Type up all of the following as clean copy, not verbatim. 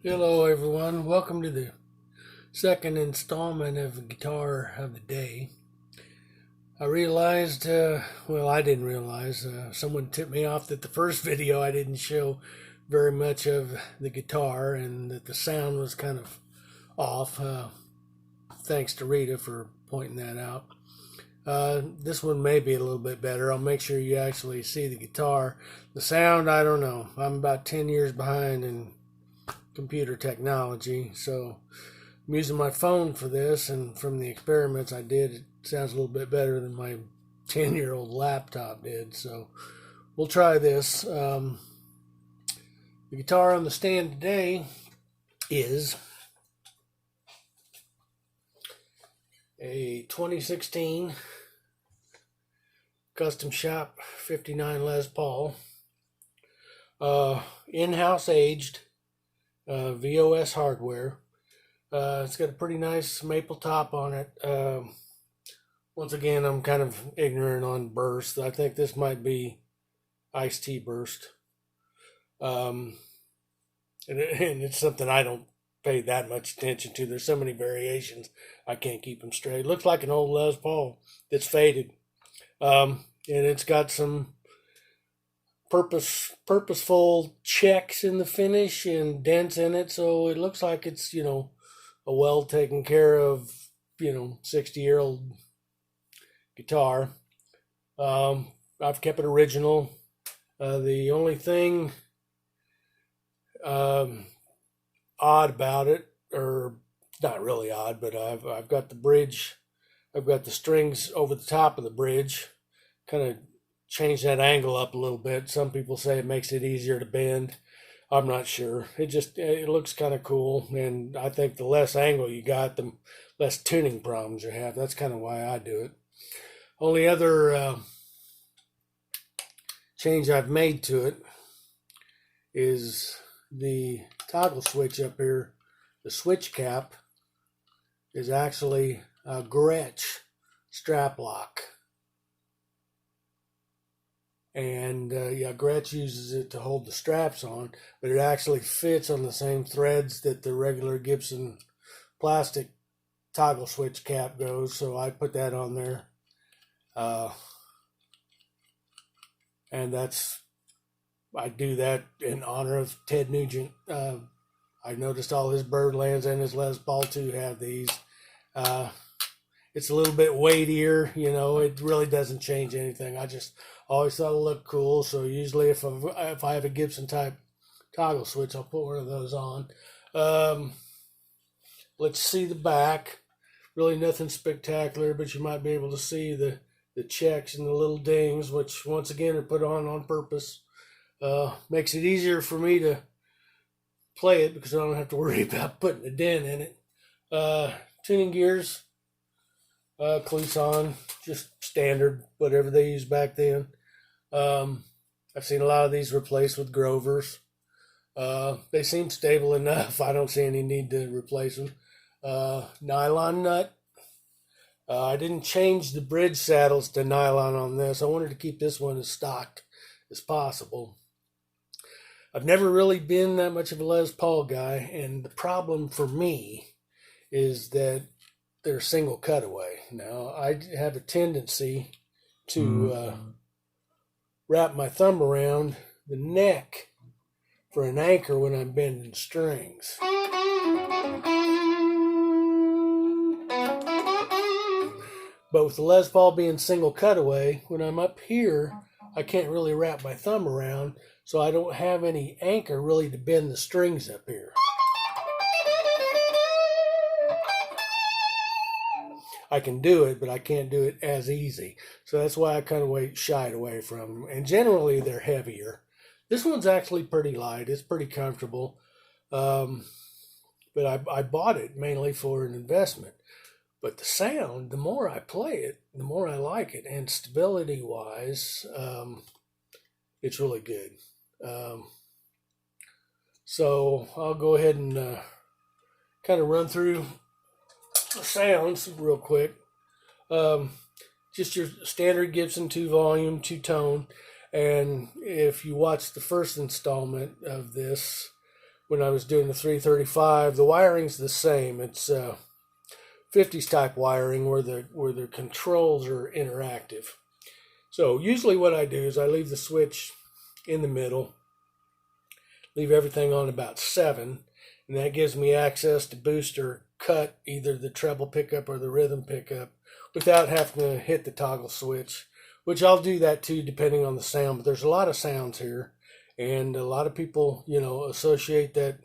Hello, everyone. Welcome to the second installment of Guitar of the Day. I realized, I didn't realize, someone tipped me off that the first video I didn't show very much of the guitar and that the sound was kind of off. Thanks to Rita for pointing that out. This one may be a little bit better. I'll make sure you actually see the guitar. The sound, I don't know. I'm about 10 years behind in computer technology, so I'm using my phone for this, and from the experiments I did, it sounds a little bit better than my 10-year-old laptop did, so we'll try this. The guitar on the stand today is a 2016 Custom Shop 59 Les Paul, in-house aged, VOS hardware. It's got a pretty nice maple top on it. Once again, I'm kind of ignorant on burst. I think this might be iced tea burst. And it's something I don't pay that much attention to. There's so many variations, I can't keep them straight. It looks like an old Les Paul that's faded. And it's got some purposeful checks in the finish and dents in it, so it looks like it's a well taken care of 60-year-old guitar. I've kept it original. The only thing odd about it, or not really odd, but I've got the bridge. I've got the strings over the top of the bridge, kind of change that angle up a little bit. Some people say it makes it easier to bend. I'm not sure. It looks kind of cool, and I think the less angle you got, the less tuning problems you have. That's kind of why I do it. Only other change I've made to it is the toggle switch up here. The switch cap is actually a Gretsch strap lock. And Gretsch uses it to hold the straps on, but it actually fits on the same threads that the regular Gibson plastic toggle switch cap goes, so I put that on there. And I do that in honor of Ted Nugent. I noticed all his Birdlands and his Les Paul too have these. It's a little bit weightier, it really doesn't change anything. I just always thought it looked cool, so usually if I have a Gibson type toggle switch, I'll put one of those on. Let's see the back. Really nothing spectacular, but you might be able to see the checks and the little dings, which once again are put on purpose. Makes it easier for me to play it because I don't have to worry about putting a dent in it. Tuning gears. Cleason, just standard, whatever they used back then. I've seen a lot of these replaced with Grovers. They seem stable enough. I don't see any need to replace them. Nylon nut. I didn't change the bridge saddles to nylon on this. I wanted to keep this one as stocked as possible. I've never really been that much of a Les Paul guy, and the problem for me is that they're single cutaway. Now, I have a tendency to wrap my thumb around the neck for an anchor when I'm bending strings. But with the Les Paul being single cutaway, when I'm up here, I can't really wrap my thumb around, so I don't have any anchor really to bend the strings up here. I can do it, but I can't do it as easy. So that's why I kind of shied away from them. And generally, they're heavier. This one's actually pretty light. It's pretty comfortable. But I bought it mainly for an investment. But the sound, the more I play it, the more I like it. And stability-wise, it's really good. So I'll go ahead and kind of run through the sounds real quick. Just your standard Gibson 2-volume, 2-tone. And if you watch the first installment of this, when I was doing the 335. The wiring's the same. It's 50s type wiring where the controls are interactive. So usually what I do is I leave the switch in the middle, leave everything on about 7, and that gives me access to boost or cut either the treble pickup or the rhythm pickup without having to hit the toggle switch, which I'll do that too depending on the sound. But there's a lot of sounds here, and a lot of people, associate that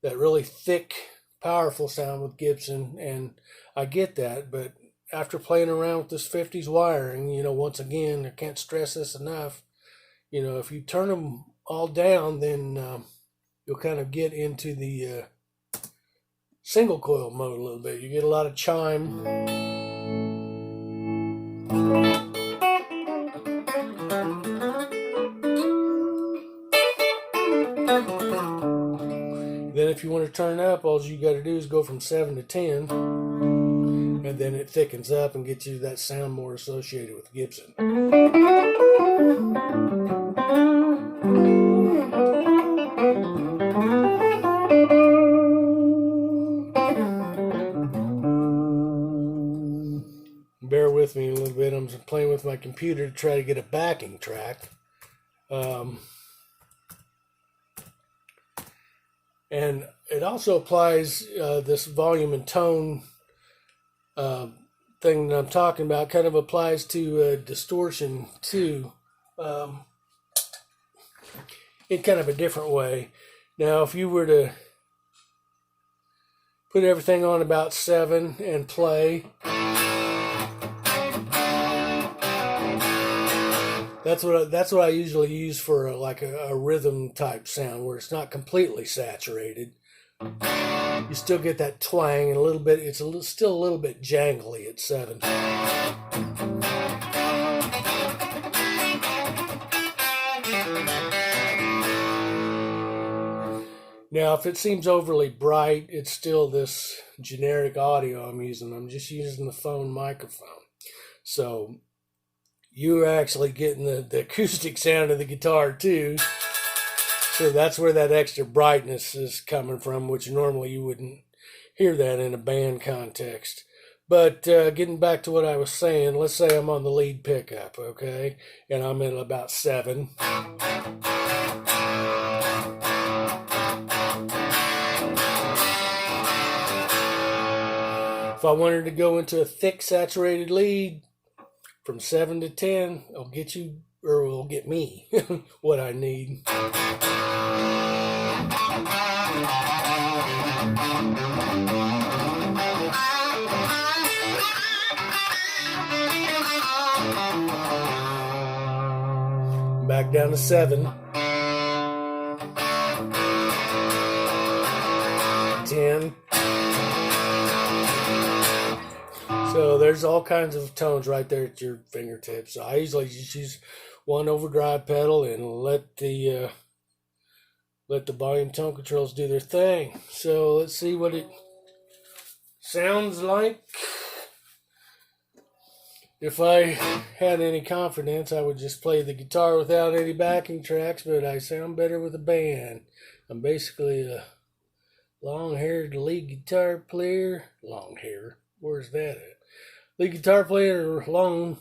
really thick, powerful sound with Gibson, and I get that. But after playing around with this 50s wiring, once again, I can't stress this enough. If you turn them all down, then you'll kind of get into the single coil mode a little bit. You get a lot of chime. Then if you want to turn it up, all you got to do is go from 7 to 10, and then it thickens up and gets you that sound more associated with Gibson. Bear with me a little bit. I'm playing with my computer to try to get a backing track. And it also applies this volume and tone thing that I'm talking about kind of applies to distortion too, in kind of a different way. Now, if you were to put everything on about 7 and play, that's what I usually use for a rhythm type sound where it's not completely saturated. You still get that twang and a little bit. It's still a little bit jangly at 7. Now, if it seems overly bright, it's still this generic audio I'm using. I'm just using the phone microphone, so you're actually getting the acoustic sound of the guitar too. So that's where that extra brightness is coming from, which normally you wouldn't hear that in a band context. But getting back to what I was saying, let's say I'm on the lead pickup, okay? And I'm at about 7. If I wanted to go into a thick saturated lead, from 7 to 10, it'll get you, or it'll get me, what I need. Back down to 7. 10. So there's all kinds of tones right there at your fingertips. So I usually just use one overdrive pedal and let the volume tone controls do their thing. So let's see what it sounds like. If I had any confidence, I would just play the guitar without any backing tracks, but I sound better with a band. I'm basically a long-haired lead guitar player. Long hair? Where's that at? Lead guitar player I'm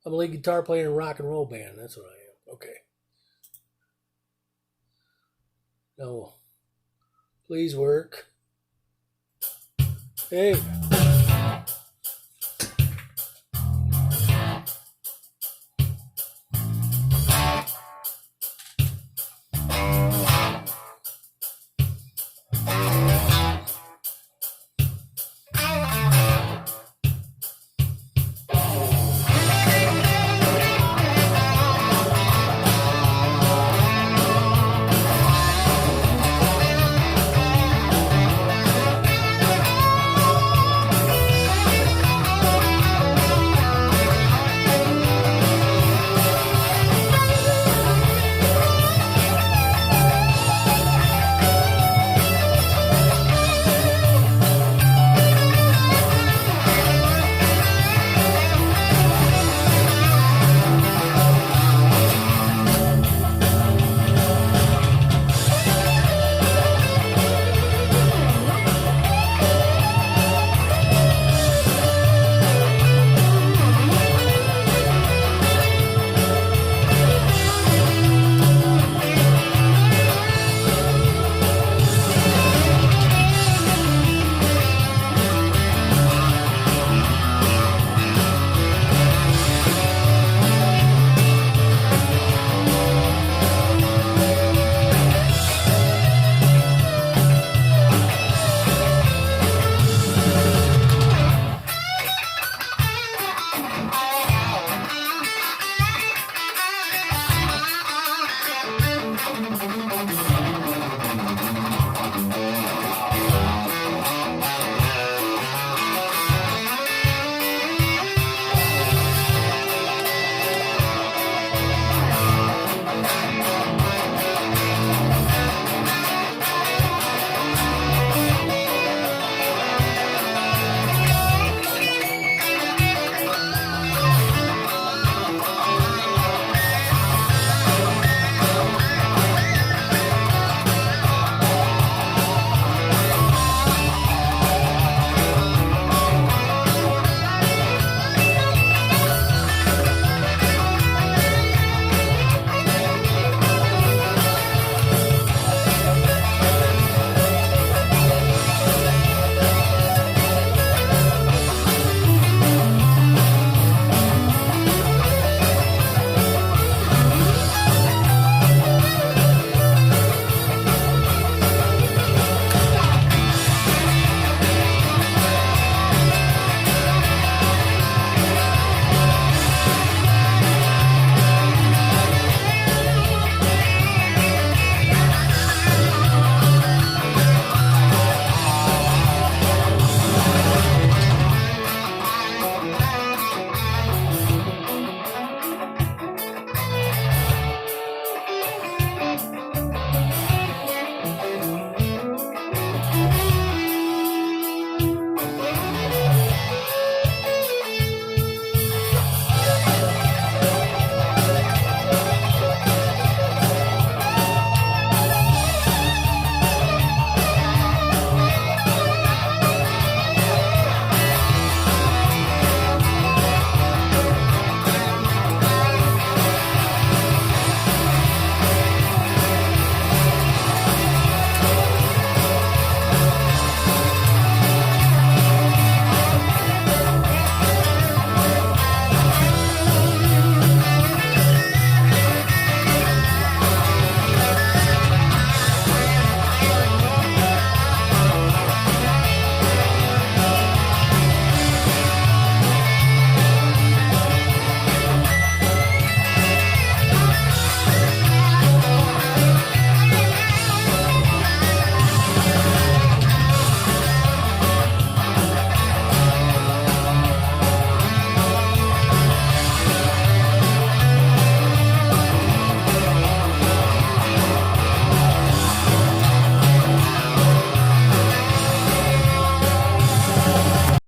a lead guitar player in a rock and roll band. That's what I am. Okay. No. Please work. Hey.